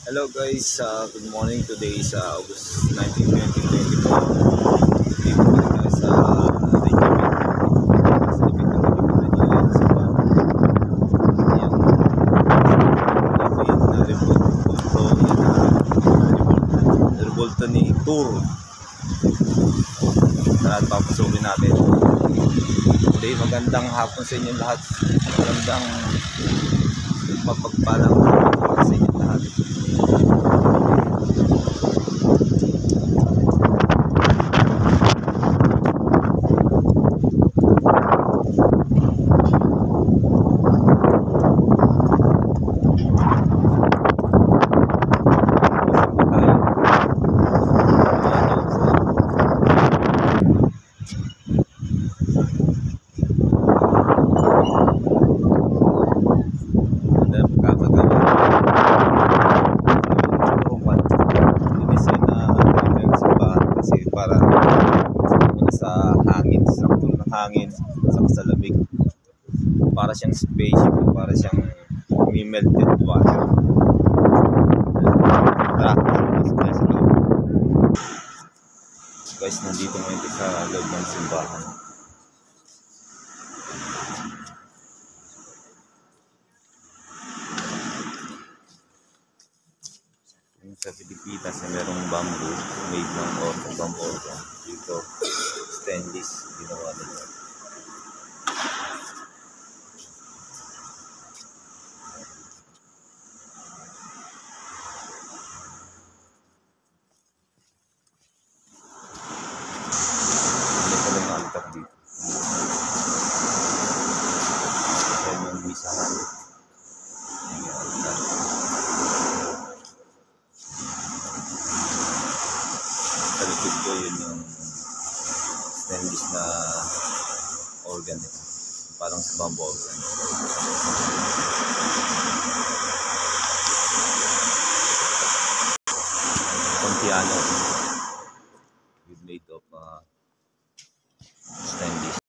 Hello guys, good morning. Today is August 19, 2024. Dito pa rin tayo sa Reykjavik. Sa libig ng Pilipinas nyo yan sa yung na Revolto ni Tour. Tara, papasukin natin. Today, magandang hapon sa inyo lahat. Magandang mapagpalang hapon sa inyo lahat. Para sa hangin, sa puno ng hangin, sa lamig. Para siyang spaceship, para siyang melted water. Tara, pasok tayo sa loob. Guys, nandito ngayon sa loob ng simbahan. Sa Pilipinas na merong bamboo made ng bamboo dito stainless ginawa nila. Hindi ko lang nakalitak dito. Ayan yung misahan. Sa likod ko yun yung stainless na organ nito. Parang sa bamboo organ. Itong piano made of stainless.